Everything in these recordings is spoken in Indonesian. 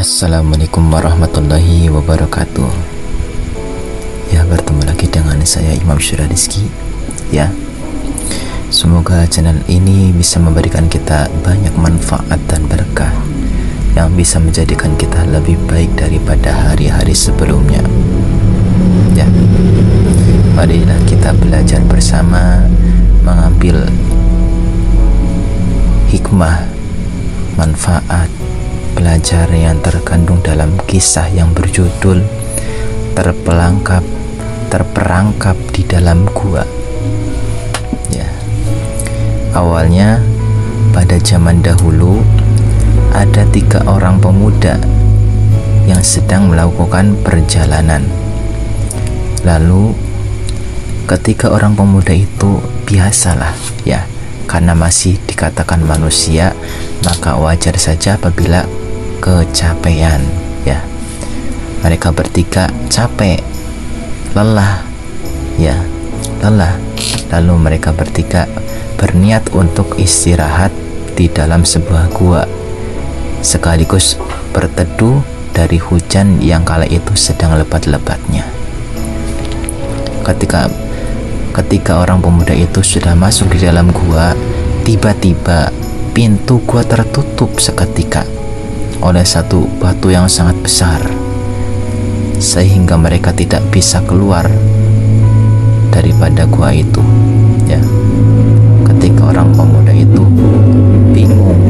Assalamualaikum warahmatullahi wabarakatuh. Ya, bertemu lagi dengan saya Imam Syura Rizki. Ya, semoga channel ini bisa memberikan kita banyak manfaat dan berkah yang bisa menjadikan kita lebih baik daripada hari-hari sebelumnya. Ya, marilah kita belajar bersama mengambil hikmah, manfaat, belajar yang terkandung dalam kisah yang berjudul terperangkap di dalam gua. Ya, awalnya pada zaman dahulu ada 3 orang pemuda yang sedang melakukan perjalanan. Lalu ketiga orang pemuda itu biasalah ya, karena masih dikatakan manusia, maka wajar saja apabila kecapean ya. Mereka bertiga capek, lelah ya, lelah. Lalu mereka bertiga berniat untuk istirahat di dalam sebuah gua, sekaligus berteduh dari hujan yang kala itu sedang lebat-lebatnya. Ketika orang pemuda itu sudah masuk di dalam gua, tiba-tiba pintu gua tertutup seketika oleh satu batu yang sangat besar, sehingga mereka tidak bisa keluar daripada gua itu ya. Ketika orang pemuda itu bingung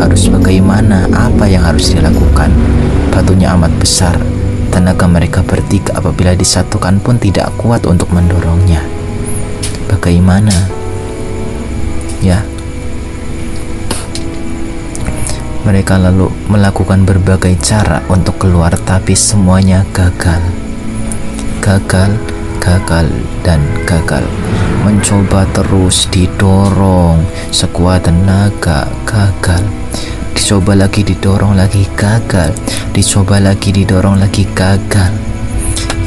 harus bagaimana, apa yang harus dilakukan. Batunya amat besar, tenaga mereka bertiga apabila disatukan pun tidak kuat untuk mendorongnya. Bagaimana ya? Mereka lalu melakukan berbagai cara untuk keluar, tapi semuanya gagal. Dan gagal. Mencoba terus didorong sekuat tenaga, gagal. Dicoba lagi, didorong lagi, gagal. Dicoba lagi, didorong lagi, gagal.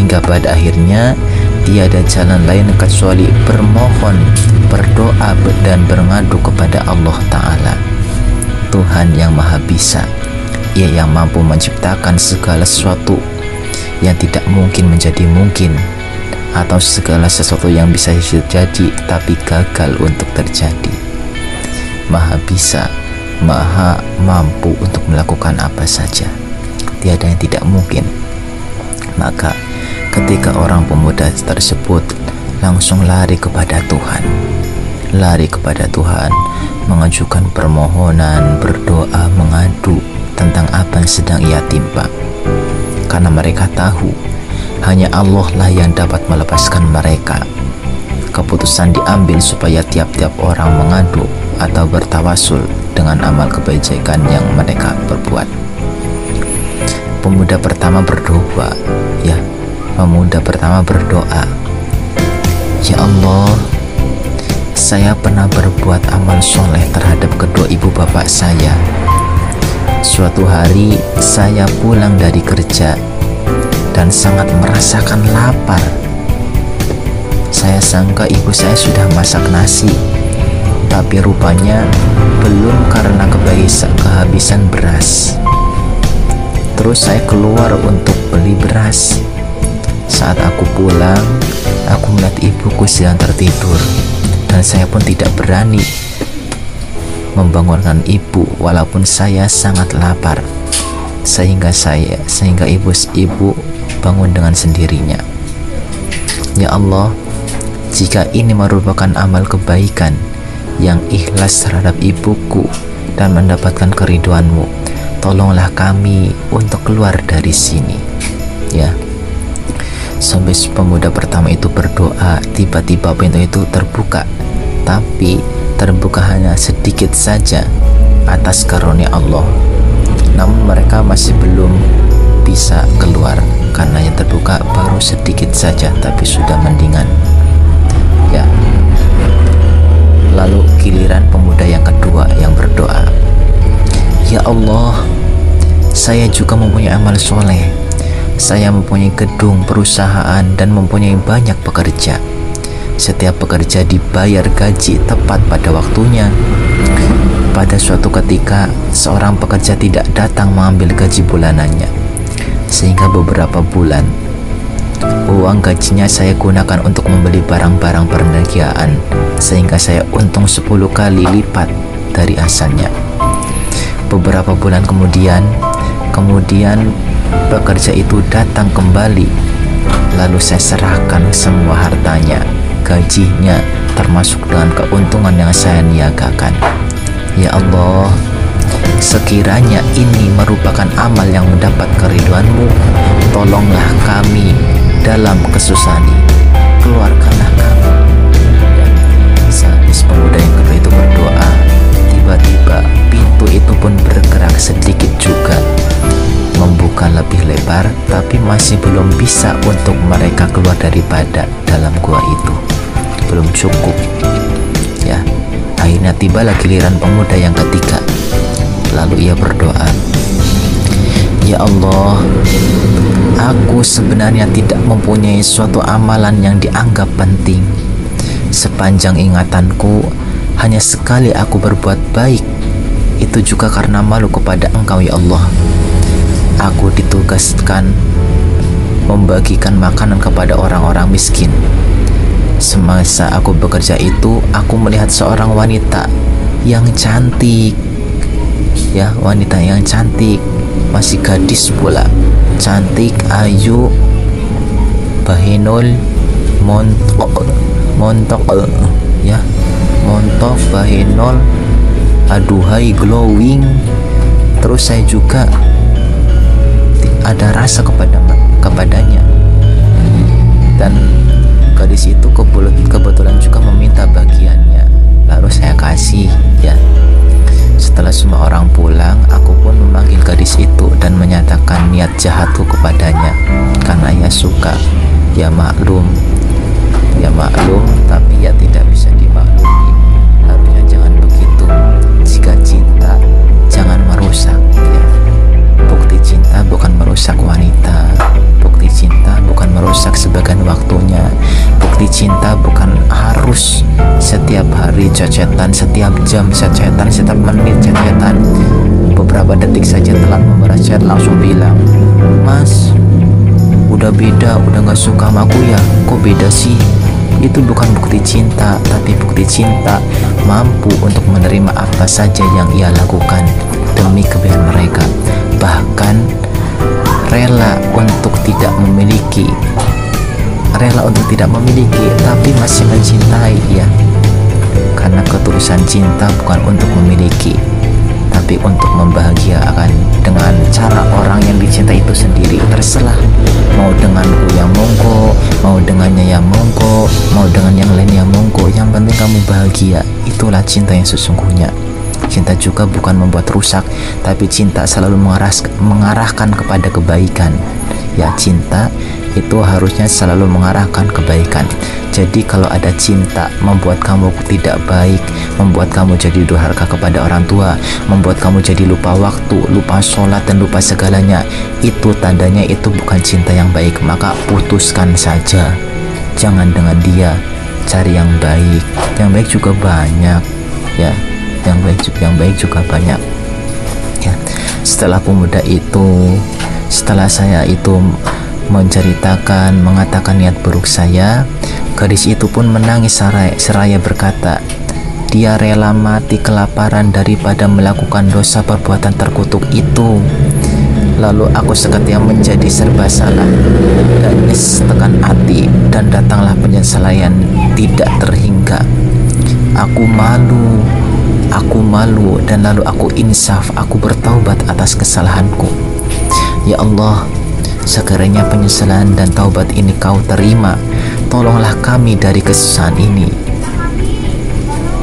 Hingga pada akhirnya tiada jalan lain kecuali bermohon, berdoa, dan berngadu kepada Allah Ta'ala, Tuhan yang Maha Bisa. Ia yang mampu menciptakan segala sesuatu yang tidak mungkin menjadi mungkin, atau segala sesuatu yang bisa terjadi tapi gagal untuk terjadi. Maha Bisa, Maha mampu untuk melakukan apa saja, tiada yang tidak mungkin. Maka ketika orang pemuda tersebut langsung lari kepada Tuhan, mengajukan permohonan, berdoa, mengadu tentang apa yang sedang ia timpa. Karena mereka tahu hanya Allah lah yang dapat melepaskan mereka. Keputusan diambil supaya tiap-tiap orang mengadu atau bertawasul dengan amal kebajikan yang mereka perbuat. Pemuda pertama berdoa, ya Allah, saya pernah berbuat amal soleh terhadap kedua ibu bapak saya. Suatu hari saya pulang dari kerja dan sangat merasakan lapar. Saya sangka ibu saya sudah masak nasi, tapi rupanya belum karena kehabisan beras. Terus saya keluar untuk beli beras. Saat aku pulang, aku melihat ibuku sedang tertidur, dan saya pun tidak berani membangunkan ibu walaupun saya sangat lapar, sehingga ibu bangun dengan sendirinya. Ya Allah, jika ini merupakan amal kebaikan yang ikhlas terhadap ibuku dan mendapatkan keriduanmu, tolonglah kami untuk keluar dari sini ya. Sampai pemuda pertama itu berdoa, tiba-tiba pintu itu terbuka, tapi terbuka hanya sedikit saja atas karunia Allah. Namun mereka masih belum bisa keluar karena yang terbuka baru sedikit saja, tapi sudah mendingan ya. Lalu giliran pemuda yang kedua yang berdoa, ya Allah, saya juga mempunyai amal soleh. Saya mempunyai gedung, perusahaan, dan mempunyai banyak pekerja. Setiap pekerja dibayar gaji tepat pada waktunya. pada suatu ketika seorang pekerja tidak datang mengambil gaji bulanannya, sehingga beberapa bulan uang gajinya saya gunakan untuk membeli barang-barang perniagaan, sehingga saya untung 10 kali lipat dari asalnya. Beberapa bulan kemudian pekerja itu datang kembali, lalu saya serahkan semua hartanya, gajinya, termasuk dengan keuntungan yang saya niagakan. Ya Allah, sekiranya ini merupakan amal yang mendapat keridhaan-Mu, tolonglah kami dalam kesusahan ini, keluarkanlah kami. Dan sehabis pemuda yang kedua itu berdoa, tiba-tiba pintu itu pun bergerak sedikit juga, membuka lebih lebar, tapi masih belum bisa untuk mereka keluar daripada dalam gua itu. Belum cukup, ya. Akhirnya tibalah giliran pemuda yang ketiga. Lalu ia berdoa, ya Allah, aku sebenarnya tidak mempunyai suatu amalan yang dianggap penting. Sepanjang ingatanku, hanya sekali aku berbuat baik, itu juga karena malu kepada Engkau, ya Allah. Aku ditugaskan membagikan makanan kepada orang-orang miskin. Semasa aku bekerja itu, aku melihat seorang wanita yang cantik, ya, wanita yang cantik, masih gadis pula, cantik, ayu, bahinul, montok, ya, montok, bahinul, aduhai, glowing. Terus saya juga ada rasa kepadanya, dan gadis itu kebetulan juga meminta bagiannya, lalu saya kasih, ya. Setelah semua orang pulang, aku pun memanggil gadis itu dan menyatakan niat jahatku kepadanya, karena ia suka. Ya maklum, tapi ya tidak bisa dimaklumi. Harusnya jangan begitu. Jika cinta, jangan merusak, ya. Bukti cinta bukan merusak wanita. Bukti cinta bukan merusak sebagian waktunya. Bukti cinta bukan harus setiap hari cecetan, setiap jam cecetan, setiap menit cecetan. Beberapa detik saja telat membalas chat langsung bilang, Mas, udah beda, udah gak suka sama aku ya? Kok beda sih? Itu bukan bukti cinta, tapi bukti cinta mampu untuk menerima apa saja yang ia lakukan demi kebaikan mereka. Bahkan rela untuk tidak memiliki, tapi masih mencintai, ya. Karena ketulusan cinta bukan untuk memiliki, tapi untuk membahagiakan dengan cara orang yang dicintai itu sendiri. Terserah, mau denganku yang monggo, mau dengannya yang monggo, mau dengan yang lain yang monggo. Yang penting kamu bahagia. Itulah cinta yang sesungguhnya. Cinta juga bukan membuat rusak, tapi cinta selalu mengarahkan kepada kebaikan. Ya, cinta itu harusnya selalu mengarahkan kebaikan. Jadi kalau ada cinta membuat kamu tidak baik, membuat kamu jadi durhaka kepada orang tua, membuat kamu jadi lupa waktu, lupa sholat, dan lupa segalanya, itu tandanya itu bukan cinta yang baik. Maka putuskan saja, jangan dengan dia. Cari yang baik. Yang baik juga banyak, ya. Yang baik juga banyak, ya. Setelah pemuda itu, setelah saya itu menceritakan, mengatakan niat buruk saya, gadis itu pun menangis seraya berkata, dia rela mati kelaparan daripada melakukan dosa perbuatan terkutuk itu. Lalu aku seketika menjadi serba salah dan tekan hati, dan datanglah penyesalan tidak terhingga. Aku malu, dan lalu aku insaf, aku bertaubat atas kesalahanku. Ya Allah, sekiranya penyesalan dan taubat ini Kau terima, tolonglah kami dari kesusahan ini.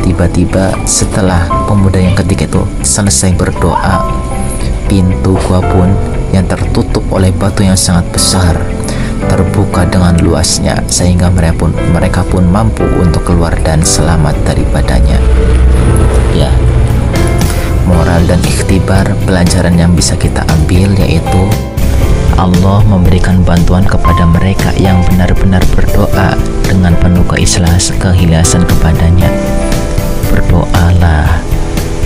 Tiba-tiba setelah pemuda yang ketiga itu selesai berdoa, pintu gua pun yang tertutup oleh batu yang sangat besar terbuka dengan luasnya, sehingga mereka pun mampu untuk keluar dan selamat daripadanya. Ya, moral dan ikhtibar, pelajaran yang bisa kita ambil yaitu Allah memberikan bantuan kepada mereka yang benar-benar berdoa dengan penuh keikhlasan kepadanya. Berdoalah,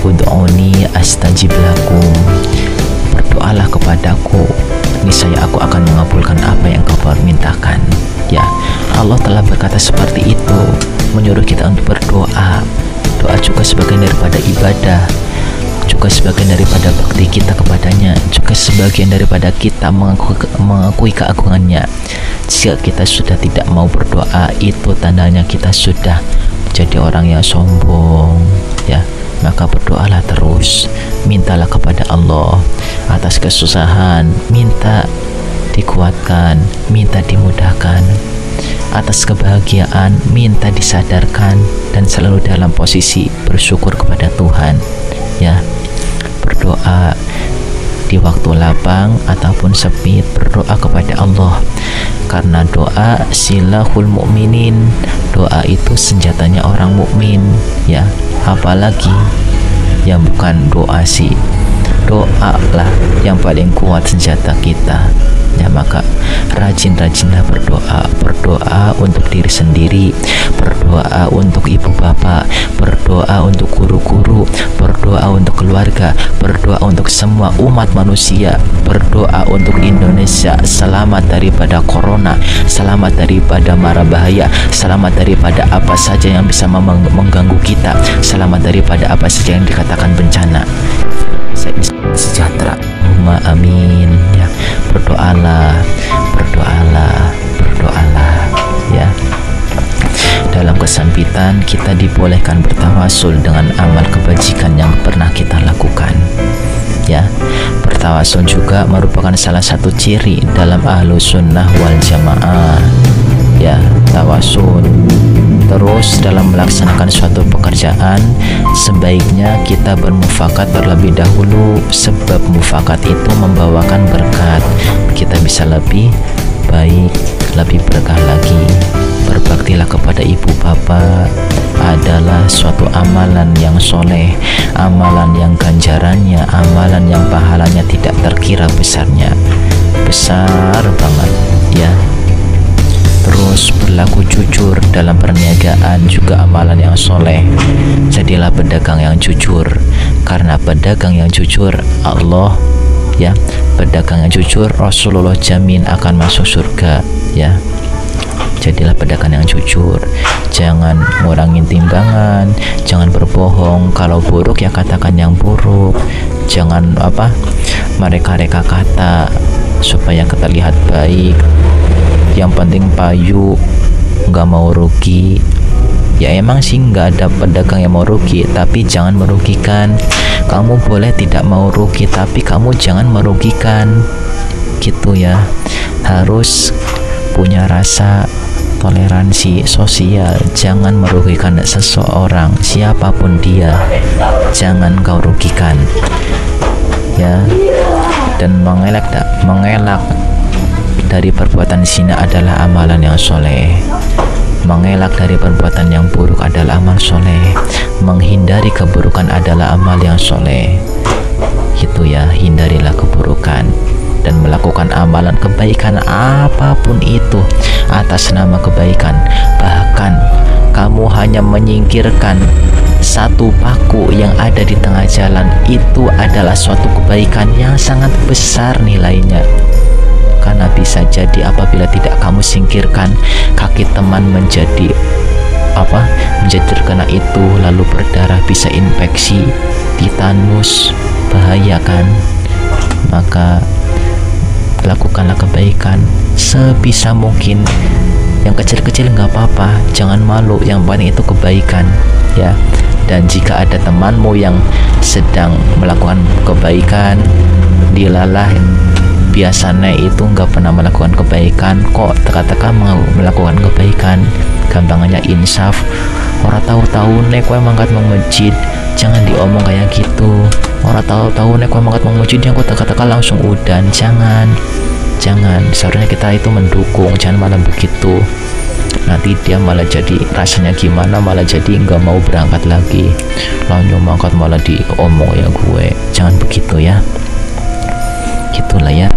ud'uni astajib lakum, berdoalah kepadaku, niscaya aku akan mengabulkan apa yang kau mintakan. Ya, Allah telah berkata seperti itu, menyuruh kita untuk berdoa. Doa juga sebagian daripada ibadah, juga sebagian daripada bakti kita kepadanya, juga sebagian daripada kita mengakui keagungannya. Jika kita sudah tidak mau berdoa, itu tandanya kita sudah jadi orang yang sombong, ya. Maka berdoalah terus, mintalah kepada Allah atas kesusahan, minta dikuatkan, minta dimudahkan, atas kebahagiaan, minta disadarkan, dan selalu dalam posisi bersyukur kepada Tuhan, ya. Berdoa di waktu lapang ataupun sepi, berdoa kepada Allah, karena doa silahul mukminin, doa itu senjatanya orang mukmin, ya. Apalagi yang bukan doa sih, doa lah yang paling kuat senjata kita, ya. Maka rajin-rajinlah berdoa, berdoa untuk diri sendiri, berdoa untuk ibu bapak, berdoa untuk guru-guru, berdoa untuk keluarga, berdoa untuk semua umat manusia, berdoa untuk Indonesia selamat daripada corona, selamat daripada mara bahaya, selamat daripada apa saja yang bisa mengganggu kita, selamat daripada apa saja yang dikatakan bencana, sejahtera. Amin, ya. Berdoalah, berdoalah, berdoalah, ya. Dalam kesempitan kita dibolehkan bertawasul dengan amal kebajikan yang pernah kita lakukan, ya. Bertawasul juga merupakan salah satu ciri dalam ahlu sunnah wal jamaah, ya. Tawasul. Terus dalam melaksanakan suatu pekerjaan, sebaiknya kita bermufakat terlebih dahulu, sebab mufakat itu membawakan berkat. Kita bisa lebih baik, lebih berkah lagi. Berbaktilah kepada ibu bapak adalah suatu amalan yang soleh, amalan yang ganjarannya, amalan yang pahalanya tidak terkira besarnya, besar banget, ya. Terus berlaku jujur dalam perniagaan juga amalan yang soleh. Jadilah pedagang yang jujur, karena pedagang yang jujur Allah, ya. Pedagang yang jujur Rasulullah jamin akan masuk surga, ya. Jadilah pedagang yang jujur, jangan ngurangin timbangan, jangan berbohong. Kalau buruk ya katakan yang buruk, jangan mereka-reka kata supaya terlihat baik. Yang penting payu, nggak mau rugi. Ya emang sih nggak ada pedagang yang mau rugi, tapi jangan merugikan. Kamu boleh tidak mau rugi, tapi kamu jangan merugikan, gitu ya. Harus punya rasa toleransi sosial, jangan merugikan seseorang, siapapun dia, jangan kau rugikan, ya. Dan mengelak dari perbuatan zina adalah amalan yang soleh. Mengelak dari perbuatan yang buruk adalah amal soleh. Menghindari keburukan adalah amal yang soleh. Gitu ya, hindarilah keburukan dan melakukan amalan kebaikan apapun itu atas nama kebaikan. Bahkan kamu hanya menyingkirkan satu paku yang ada di tengah jalan, itu adalah suatu kebaikan yang sangat besar nilainya. Karena bisa jadi apabila tidak kamu singkirkan, kaki teman menjadi terkena itu, lalu berdarah, bisa infeksi, titanus, bahaya kan. Maka lakukanlah kebaikan sebisa mungkin. Yang kecil-kecil nggak apa-apa, jangan malu, yang penting itu kebaikan, ya. Dan jika ada temanmu yang sedang melakukan kebaikan, dilalah, biasanya itu nggak pernah melakukan kebaikan, kok teka-teka mau melakukan kebaikan, gampangnya insaf. Orang tahu-tahu nek kowe mangkat mau masjid, jangan diomong kayak gitu. Orang tahu-tahu nek kowe mangkat mau masjid, yang kok teka-teka langsung udan, jangan. Seharusnya kita itu mendukung, jangan malah begitu. Nanti dia malah jadi rasanya gimana, malah jadi nggak mau berangkat lagi. Lalu mangkat malah diomong ya gue, jangan begitu ya. Gitulah ya.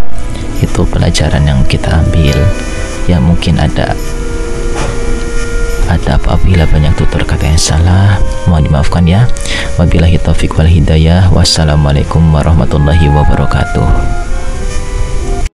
Itu pelajaran yang kita ambil. Ya mungkin ada adab. Apabila banyak tutur kata yang salah, mohon dimaafkan ya. Wabillahi taufiq wal hidayah. Wassalamualaikum warahmatullahi wabarakatuh.